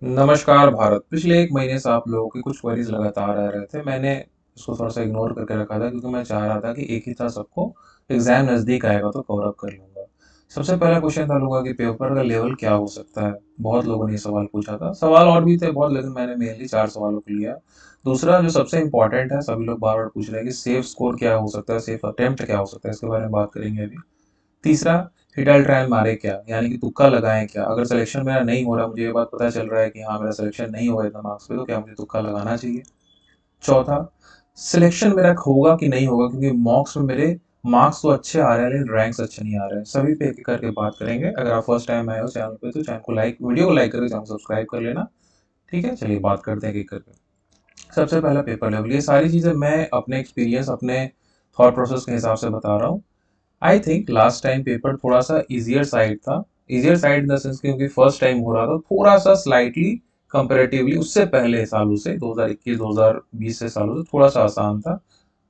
नमस्कार भारत। पिछले 1 महीने से आप लोगों की कुछ क्वेरीज लगातार आ रहे थे। मैंने इसको थोड़ा सा इग्नोर करके रखा था क्योंकि मैं चाह रहा था कि एक ही था सबको। एग्जाम नज़दीक आएगा तो कवर अप कर लूँगा। सबसे पहला क्वेश्चन था लोगों कि पेपर का लेवल क्या हो सकता है। बहुत लोगों ने ये सवाल पूछा था। सवाल और भी थे बहुत, लेकिन मैंने मेनली 4 सवालों को लिया। दूसरा जो सबसे इंपॉर्टेंट है, सभी लोग बार बार पूछ रहे हैं कि सेफ स्कोर क्या हो सकता है, सेफ अटेम्प्ट क्या हो सकता है, इसके बारे में बात करेंगे अभी। तीसरा, हिट ट्रायल मारे क्या, यानी कि तुक्का लगाएं क्या। अगर सिलेक्शन मेरा नहीं हो रहा, मुझे ये बात पता चल रहा है कि हाँ मेरा सिलेक्शन नहीं होगा इतना मार्क्स पे, तो क्या मुझे तुक्का लगाना चाहिए। चौथा, सिलेक्शन मेरा होगा कि नहीं होगा, क्योंकि मॉक्स में मेरे मार्क्स तो अच्छे आ रहे हैं लेकिन रैंक्स अच्छे नहीं आ रहे हैं। सभी पे एक एक करके बात करेंगे। अगर आप फर्स्ट टाइम आए हो चैनल पे तो चैनल को लाइक, वीडियो को लाइक करके चैनल सब्सक्राइब कर लेना। ठीक है, चलिए बात करते हैं एक एक करके। सबसे पहला पेपर लेवल, ये सारी चीज़ें मैं अपने एक्सपीरियंस, अपने थॉट प्रोसेस के हिसाब से बता रहा हूँ। I think last time paper थोड़ा सा इजियर साइड था। Easier side in the sense क्योंकि फर्स्ट टाइम हो रहा था, थोड़ा सा स्लाइटली कंपेरेटिवली उससे पहले सालों से 2021 2020 से सालों से थोड़ा सा आसान था।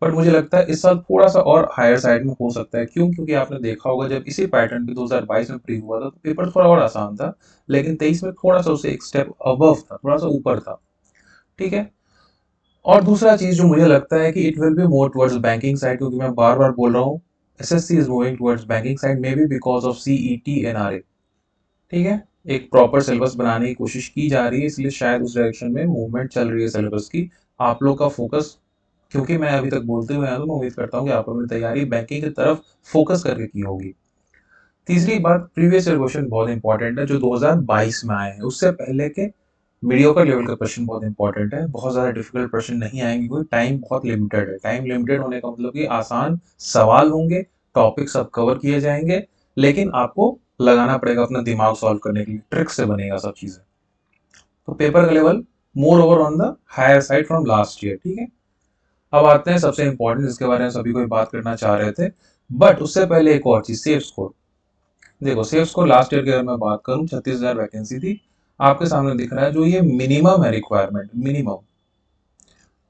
बट मुझे लगता है इस साल थोड़ा सा और हायर साइड में हो सकता है। क्यों? क्योंकि आपने देखा होगा जब इसी पैटर्न पे 2022 में प्री हुआ था तो पेपर थोड़ा और आसान था, लेकिन 23 में थोड़ा सा उसे एक स्टेप अबव था, थोड़ा सा ऊपर था। ठीक है। और दूसरा चीज जो मुझे लगता है कि it will be more towards banking side, क्योंकि मैं बार बार बोल रहा हूँ SSC is moving towards banking side, may be because of CET NRA. ठीक है। एक प्रॉपर सिलेबस बनाने की कोशिश की जा रही है, इसलिए शायद उस डायरेक्शन में मूवमेंट चल रही है सिलेबस की। आप लोग का फोकस, क्योंकि मैं अभी तक बोलते हुए आया तो मैं उम्मीद करता हूँ कि आप लोगों ने तैयारी बैंकिंग की तरफ फोकस करके की होगी। तीसरी बात, प्रीवियस ईयर क्वेश्चन बहुत इंपॉर्टेंट है जो 2022 में आए हैं, उससे पहले के मीडियोकर लेवल का क्वेश्चन बहुत इंपॉर्टेंट है। बहुत ज़्यादा डिफिकल्ट प्रश्न नहीं आएंगे क्योंकि टाइम बहुत लिमिटेड है। टाइम लिमिटेड होने का मतलब कि आसान सवाल होंगे, टॉपिक सब कवर किए जाएंगे, लेकिन आपको लगाना पड़ेगा अपना दिमाग सॉल्व करने के लिए, ट्रिक से बनेगा सब चीज़ें। तो पेपर का level more over on the higher side from last year. ठीक है। अब आते हैं सबसे इंपॉर्टेंट, जिसके बारे में सभी कोई बात करना चाह रहे थे। बट उससे पहले एक और चीज, सेफ स्कोर। देखो सेफ स्कोर लास्ट ईयर की अगर मैं बात करूं 36,000 वैकेंसी थी। आपके सामने दिख रहा है जो ये मिनिमम है, requirement minimum.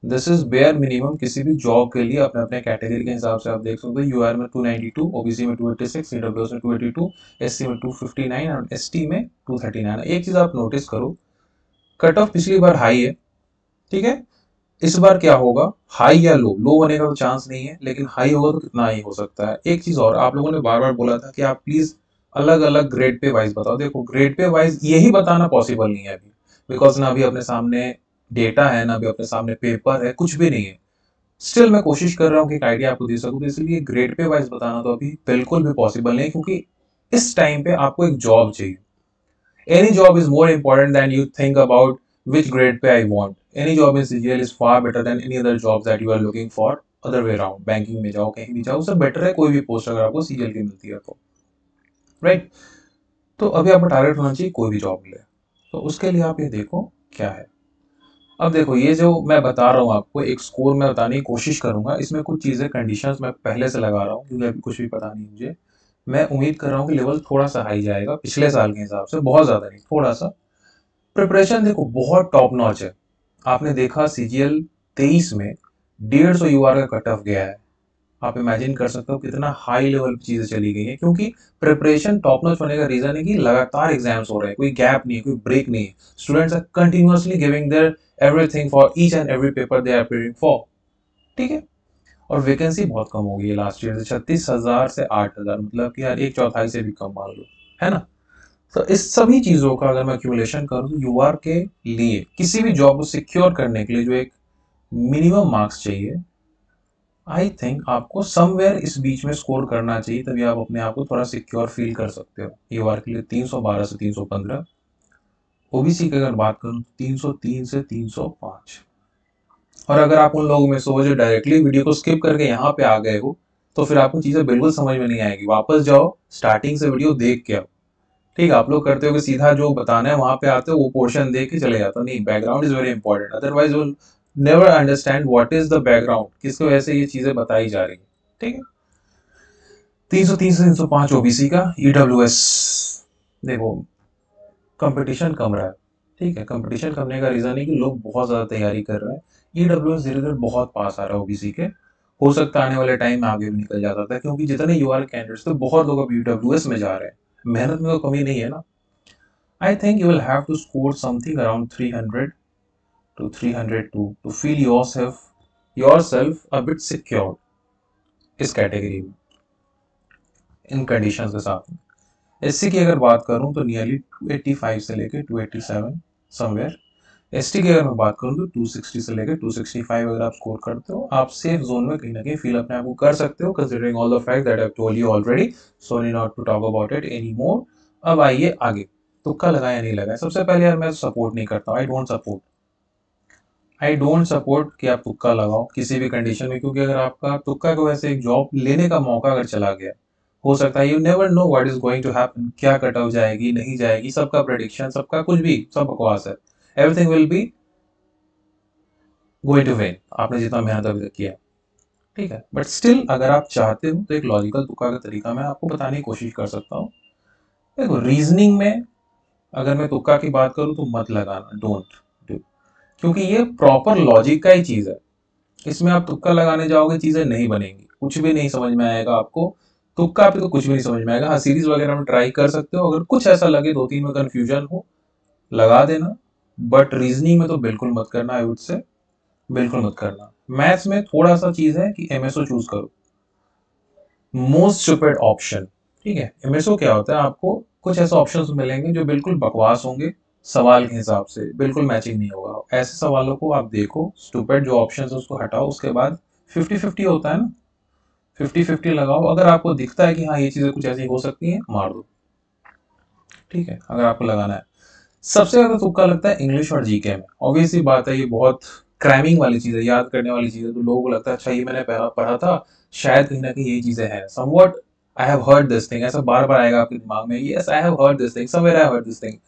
This is bare minimum किसी भी जॉब के लिए। अपने अपने कैटेगरी के हिसाब से आप देख सकते हो। यूआर में 292, ओबीसी में 286, ईडब्ल्यूएस में 282, एससी में 259 और एसटी में 239। एक चीज आप नोटिस करो, कट ऑफ पिछली बार हाई है। ठीक है। इस बार क्या होगा, हाई या लो? लो होने का तो चांस नहीं है, लेकिन हाई होगा तो कितना हाई हो सकता है। एक चीज और, आप लोगों ने बार बार बोला था कि आप प्लीज अलग अलग ग्रेड पे वाइज बताओ। देखो ग्रेड पे वाइज यही बताना पॉसिबल नहीं है अभी, बिकॉज ना अभी अपने सामने डेटा है, ना अभी अपने सामने पेपर है, कुछ भी नहीं है। स्टिल मैं कोशिश कर रहा हूँ कि एक आइडिया आपको दे सकूं, तो इसलिए ग्रेड पे वाइज बताना तो अभी बिल्कुल भी पॉसिबल नहीं है, क्योंकि इस टाइम पे आपको एक जॉब चाहिए। Any job is more important than you think about which grade pay I want. Any job in CGL is far better than any other jobs that you are looking for other way around. Banking में जाओ, कहीं भी जाओ, उससे better है कोई भी post अगर आपको सीजीएल की मिलती है तो। राइट। तो अभी आपका टारगेट होना चाहिए कोई भी जॉब मिले। तो उसके लिए आप ये देखो क्या है। अब देखो ये जो मैं बता रहा हूँ आपको, एक स्कोर मैं बताने की कोशिश करूंगा, इसमें कुछ चीजें कंडीशंस मैं पहले से लगा रहा हूँ क्योंकि अभी कुछ भी पता नहीं मुझे। मैं उम्मीद कर रहा हूँ कि लेवल थोड़ा सा हाई जाएगा पिछले साल के हिसाब से, बहुत ज्यादा नहीं, थोड़ा सा। प्रिपरेशन देखो बहुत टॉप नॉच है। आपने देखा सीजीएल 23 में 150 यूआर का कट ऑफ गया है। आप इमेजिन कर सकते हो कितना हाई लेवल पे चीजें चली गई हैं, क्योंकि प्रिपरेशन टॉप नॉच होने का रीजन है कि लगातार एग्जाम्स हो रहे हैं, कोई गैप नहीं है, कोई ब्रेक नहीं है। Students are continuously giving their everything for each and every paper they are preparing for. ठीक है। और वैकेंसी बहुत कम हो गई है लास्ट ईयर से, 36,000 से 8,000, मतलब कि यार एक चौथाई से भी कम मान लो, है ना। तो इस सभी चीजों का अगर मैं एक्यूमुलेशन करूं तो यूआर के लिए किसी भी जॉब को सिक्योर करने के लिए जो एक मिनिमम मार्क्स चाहिए, आई थिंक आपको समवेयर इस बीच में स्कोर करना चाहिए, तभी आप अपने आप को थोड़ा सिक्योर फील कर सकते हो। यूआर के लिए 312 से 315। ओबीसी की अगर बात करूं तो 303 से 305। और अगर आप उन लोगों में से हो जो डायरेक्टली वीडियो को स्किप करके यहाँ पे आ गए हो, तो फिर आपको चीजें बिल्कुल समझ में नहीं आएगी। वापस जाओ, स्टार्टिंग से वीडियो देख के आओ। ठीक है। आप लोग करते हो कि सीधा जो बताना है वहां पे आते हो, वो पोर्शन देख के चले जाते हो। नहीं, background is very important, otherwise will never understand what is the background, किसकी वजह से ये चीजें बताई जा रही है। ठीक है। 303 से 305 ओबीसी का। ईडब्ल्यूएस देखो कंपटीशन कम रहा है। ठीक है। कंपटीशन कमने का रीजन है कि लोग बहुत ज्यादा तैयारी कर रहे हैं। ईडब्ल्यूएस धीरे धीरे बहुत पास आ रहा है ओबीसी के। हो सकता है आने वाले टाइम में आगे भी निकल जाता था, क्योंकि जितने यूआर कैंडिडेट्स थे बहुत लोग अब ईडब्ल्यूएस में जा रहे हैं। मेहनत में तो कमी नहीं है ना। I think you will have to score something around 300 to 302 to feel yourself a bit secure इस कैटेगरी में, इन कंडीशंस के साथ में। एससी की अगर बात करूं तो नियरली 285 से लेकर 287 समवेयर। एसटी की अगर मैं बात करूं तो 260 से लेकर 265 अगर आप स्कोर करते हो, आप सेफ जोन में कहीं ना कहीं फील अपने आप को कर सकते हो, considering all the fact that I have told you already, so need not to talk about it any more. अब आइए आगे, तुक्का लगाया नहीं लगाया। सबसे पहले यार मैं सपोर्ट नहीं करता हूँ, आई डोंट सपोर्ट कि आप तुक्का लगाओ किसी भी कंडीशन में, क्योंकि अगर आपका तुक्का को वैसे एक जॉब लेने का मौका अगर चला गया, हो सकता है you never know what is going to happen, क्या कट ऑफ जाएगी नहीं जाएगी, सबका प्रेडिक्शन, सबका कुछ भी, सब बकवास है। Everything will be going to vain, आपने जितना मेहनत अभी तक किया, ठीक है। बट स्टिल अगर आप चाहते हो तो एक लॉजिकल तुक्का का तरीका मैं आपको बताने की कोशिश कर सकता हूँ। देखो रीजनिंग में अगर मैं तुक्का की बात करूँ तो मत लगाना, डोंट डू, क्योंकि ये प्रॉपर लॉजिक का ही चीज है। इसमें आप तुक्का लगाने जाओगे चीजें नहीं बनेंगी, कुछ भी नहीं समझ में आएगा आपको, तुक्का पे तो कुछ भी नहीं समझ में आएगा। हाँ सीरीज वगैरह में ट्राई कर सकते हो, अगर कुछ ऐसा लगे दो तीन में कंफ्यूजन हो लगा देना, बट रीजनिंग में तो बिल्कुल मत करना, आई वुड से बिल्कुल मत करना। मैथ्स में थोड़ा सा चीज है कि एमएसओ चूज करो, मोस्ट स्टूपिड ऑप्शन, ठीक है। एमएसओ क्या होता है, आपको कुछ ऐसे ऑप्शंस मिलेंगे जो बिल्कुल बकवास होंगे, सवाल के हिसाब से बिल्कुल मैचिंग नहीं होगा। ऐसे सवालों को आप देखो, स्टूपिड जो ऑप्शन है उसको हटाओ, उसके बाद 50-50 होता है ना, 50-50 लगाओ। अगर आपको दिखता है कि हाँ ये चीजें कुछ ऐसी हो सकती हैं, मार दो, ठीक है, अगर आपको लगाना है। सबसे ज्यादा तुक्का लगता है इंग्लिश और जीके में, ऑब्वियसली बात है, ये बहुत क्रैमिंग वाली चीज है, याद करने वाली चीज है, तो लोगों को लगता है अच्छा ये मैंने पहला पढ़ा था, शायद कहीं ना कहीं यही चीजें हैं, somewhat I have heard this thing, ऐसा बार बार आएगा आपके दिमाग में, yes I have heard this thing, somewhere I have heard this thing,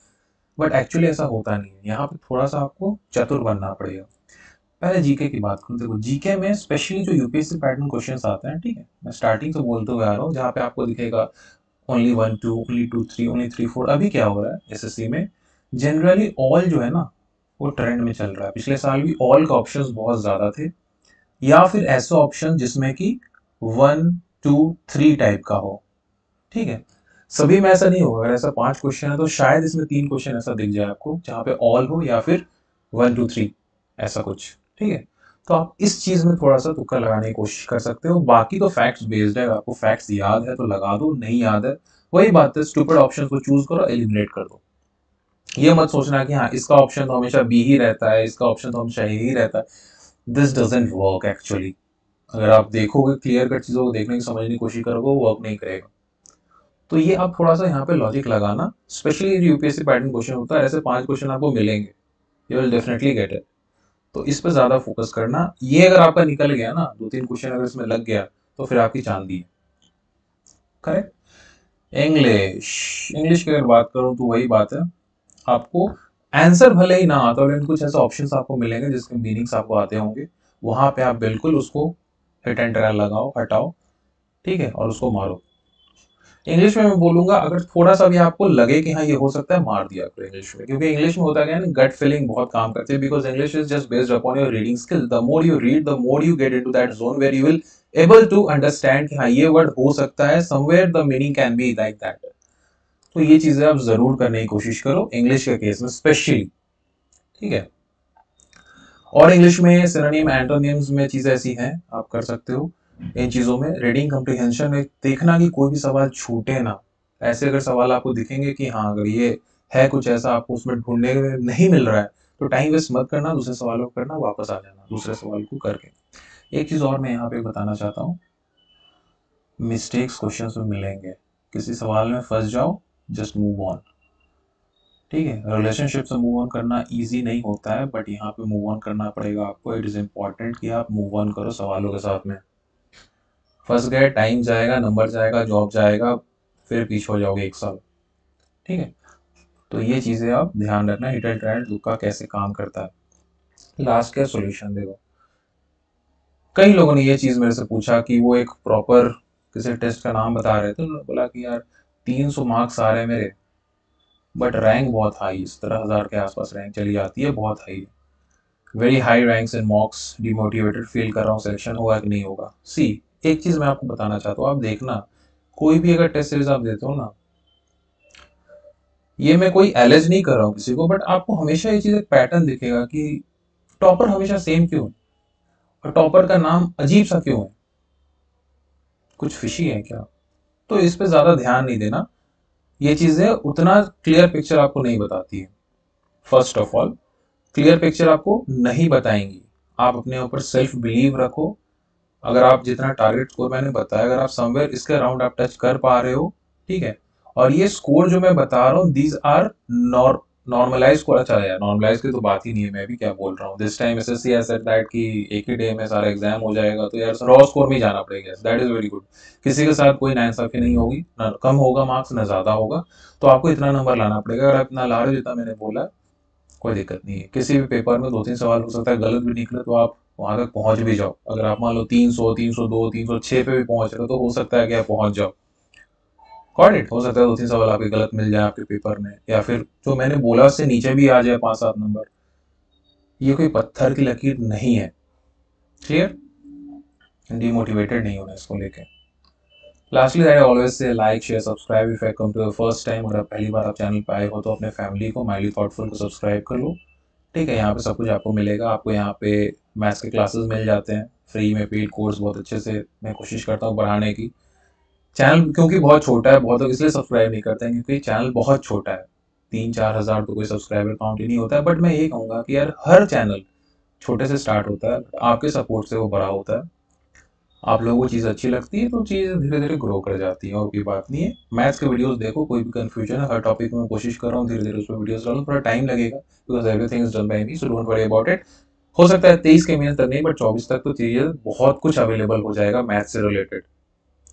but actually ऐसा होता नहीं है। यहाँ पे थोड़ा सा आपको चतुर बनना पड़ेगा। पहले जीके की बात करूँ, देखो जीके में स्पेशली जो यूपीएससी पैटर्न क्वेश्चंस आते हैं, ठीक है, मैं स्टार्टिंग से बोलते हुए आ रहा हूँ, जहाँ पे आपको दिखेगा ओनली 1 2, ओनली 2 3, ओनली 3 4। अभी क्या हो रहा है एसएससी में, जनरली ऑल जो है ना वो ट्रेंड में चल रहा है। पिछले साल भी ऑल का ऑप्शंस बहुत ज्यादा थे, या फिर ऐसे ऑप्शन जिसमें कि 1 2 3 टाइप का हो, ठीक है। सभी में ऐसा नहीं होगा, अगर ऐसा 5 क्वेश्चन है तो शायद इसमें 3 क्वेश्चन ऐसा दिख जाए आपको जहाँ पे ऑल हो, या फिर 1 2 3 ऐसा कुछ, ठीक है। तो आप इस चीज में थोड़ा सा तुक्का लगाने की कोशिश कर सकते हो, बाकी तो फैक्ट्स बेस्ड है, आपको फैक्ट्स याद है तो लगा दो, नहीं याद है वही बात है, स्टूपिड ऑप्शन को चूज करो, एलिमिनेट कर दो। ये मत सोचना कि हाँ इसका ऑप्शन तो हमेशा बी ही रहता है, इसका ऑप्शन तो हमेशा ए ही रहता है, दिस डजंट वर्क एक्चुअली। अगर आप देखोगे क्लियर कट चीजों को देखने की समझने की कोशिश करोगे, वो वर्क नहीं करेगा। तो ये आप थोड़ा सा यहाँ पे लॉजिक लगाना, स्पेशली यूपीएससी पैटर्न क्वेश्चन होता है, ऐसे 5 क्वेश्चन आपको मिलेंगे, you will definitely get it, तो इस पर ज्यादा फोकस करना। ये अगर आपका निकल गया ना, 2 3 क्वेश्चन अगर इसमें लग गया तो फिर आपकी चांदी है, करेक्ट। इंग्लिश, इंग्लिश की अगर बात करूं तो वही बात है, आपको आंसर भले ही ना आता हो, लेकिन कुछ ऐसे ऑप्शंस आपको मिलेंगे जिसके मीनिंग्स आपको आते होंगे, वहां पे आप बिल्कुल उसको हिट एंड ट्रायल लगाओ, हटाओ, ठीक है, और उसको मारो। इंग्लिश में मैं बोलूंगा, अगर थोड़ा सा भी आपको लगे कि हाँ ये हो सकता है, मार दिया करो इंग्लिश में, क्योंकि इंग्लिश में होता क्या है ना, गट फीलिंग बहुत काम करती है, because English is just based upon your reading skill. The more you read, the more you get into that zone where you will able to understand कि हाँ ये वर्ड हो सकता है, somewhere the meaning can be like that. तो ये चीजें आप जरूर करने की कोशिश करो इंग्लिश के केस में स्पेशली, ठीक है। और इंग्लिश में सिनोनिम एंटोनिम्स में चीजें ऐसी हैं, आप कर सकते हो इन चीजों में। रीडिंग कम्प्रिहेंशन में देखना कि कोई भी सवाल छूटे ना, ऐसे अगर सवाल आपको दिखेंगे कि हाँ अगर ये है कुछ ऐसा आपको उसमें ढूंढने में नहीं मिल रहा है, तो टाइम वेस्ट मत करना, दूसरे सवालों को करना, वापस आ जाना दूसरे सवाल को करके। एक चीज और मैं यहाँ पे बताना चाहता हूँ, मिस्टेक्स क्वेश्चन में मिलेंगे, किसी सवाल में फंस जाओ, जस्ट मूव ऑन, ठीक है। रिलेशनशिप से मूव ऑन करना इजी नहीं होता है, बट यहाँ पे मूव ऑन करना पड़ेगा आपको, इट इज इम्पोर्टेंट कि आप मूव ऑन करो सवालों के साथ में। फंस गए, टाइम जाएगा, नंबर जाएगा, जॉब जाएगा, फिर पीछे हो जाओगे 1 साल, ठीक है। तो ये चीजें आप ध्यान रखना, हिट एंड ट्रायल तुक्का कैसे काम करता है। लास्ट का सोल्यूशन देखो, कई लोगों ने ये चीज मेरे से पूछा कि वो एक प्रॉपर किसी टेस्ट का नाम बता रहे थे, उन्होंने बोला कि यार 300 मार्क्स आ रहे हैं मेरे, बट रैंक बहुत हाई, 17,000 के आसपास रैंक चली जाती है, बहुत high, very high ranks in मॉक्स, demotivated feel कर रहा हूँ, सिलेक्शन होगा कि नहीं होगा। सी, एक चीज मैं आपको बताना चाहता हूँ, आप देखना कोई भी अगर टेस्ट सीरीज आप देते हो ना, ये मैं कोई एलिज नहीं कर रहा हूँ किसी को, बट आपको हमेशा ये चीज एक पैटर्न दिखेगा कि टॉपर हमेशा सेम क्यों है, और टॉपर का नाम अजीब सा क्यों है, कुछ फिशी है क्या। तो इस पे ज्यादा ध्यान नहीं देना, ये चीजें उतना क्लियर पिक्चर आपको नहीं बताती है। First of all, clear picture आपको नहीं बताएंगी। आप अपने ऊपर सेल्फ बिलीव रखो। अगर आप जितना टारगेट स्कोर मैंने बताया, अगर आप समवेयर इसके अराउंड आप टच कर पा रहे हो, ठीक है। और ये स्कोर जो मैं बता रहा हूँ, दीज आर नॉर्मलाइज स्कोर। अच्छा यार, नॉर्मलाइज की तो बात ही नहीं है, मैं भी क्या बोल रहा हूँ। This time SSC has said that कि एक ही डे में सारा एग्जाम हो जाएगा, तो यार रॉ स्कोर में ही जाना पड़ेगा। That is very good. किसी के साथ कोई नाइंसाफी नहीं होगी, ना कम होगा मार्क्स ना ज्यादा होगा। तो आपको इतना नंबर लाना पड़ेगा। अगर आप इतना ला रहे हो जितना मैंने बोला, कोई दिक्कत नहीं है। किसी भी पेपर में 2-3 सवाल हो सकता है गलत भी निकले, तो आप वहां तक पहुंच भी जाओ। अगर आप मान लो 300, 302, 306 पे भी पहुंच रहे हो, तो हो सकता है कि आप पहुंच जाओ। Got it. हो सकता है 2-3 सवाल आपके गलत मिल जाए आपके पेपर में, या फिर जो मैंने बोला उससे नीचे भी आ जाए 5-7 नंबर। ये कोई पत्थर की लकीर नहीं है। क्लियर। डिमोटिवेटेड नहीं होना इसको लेके। Lastly I always say like share subscribe if I come to the first time. अगर पहली बार आप चैनल पे आए हो, तो अपने फैमिली को माइली थॉटफुल को सब्सक्राइब कर लो। ठीक है, यहाँ पे सब कुछ आपको मिलेगा। आपको यहाँ पे मैथ्स के क्लासेस मिल जाते हैं फ्री में, पेड कोर्स बहुत अच्छे से मैं कोशिश करता हूँ बढ़ाने की। चैनल क्योंकि बहुत छोटा है, बहुत लोग इसलिए सब्सक्राइब नहीं करते हैं क्योंकि चैनल बहुत छोटा है। 3-4 हज़ार तो कोई सब्सक्राइबर काउंट ही नहीं होता है। बट मैं ये कहूँगा कि यार हर चैनल छोटे से स्टार्ट होता है, आपके सपोर्ट से वो बड़ा होता है। आप लोगों को चीज़ अच्छी लगती है तो चीज़ धीरे धीरे ग्रो कर जाती है, और कोई बात नहीं है। मैथ्स के वीडियोस देखो, कोई भी कंफ्यूजन है हर टॉपिक में मैं कोशिश कर रहा हूँ धीरे धीरे उस पर वीडियोस डालूं। थोड़ा टाइम लगेगा because everything is done by me, so don't worry about it. हो सकता है 23 के महीने तक नहीं, बट 24 तक तो चीज़ें बहुत कुछ अवेलेबल हो जाएगा मैथ्स से रिलेटेड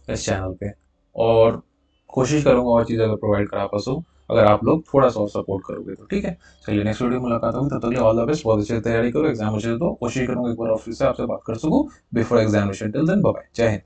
इस चैनल पे। और कोशिश करूंगा और चीज़ अगर प्रोवाइड करा पासूँ, अगर आप लोग थोड़ा सा और सपोर्ट करोगे तो। ठीक है, चलिए नेक्स्ट वीडियो में मुलाकात होगी। तब तक के लिए ऑल द बेस्ट। बहुत अच्छे से तैयारी करो, एग्जाम अच्छे से दो। कोशिश करूंगा एक बार ऑफिस से आपसे बात कर सकूं before examination. Till then bye bye, जय हिंद।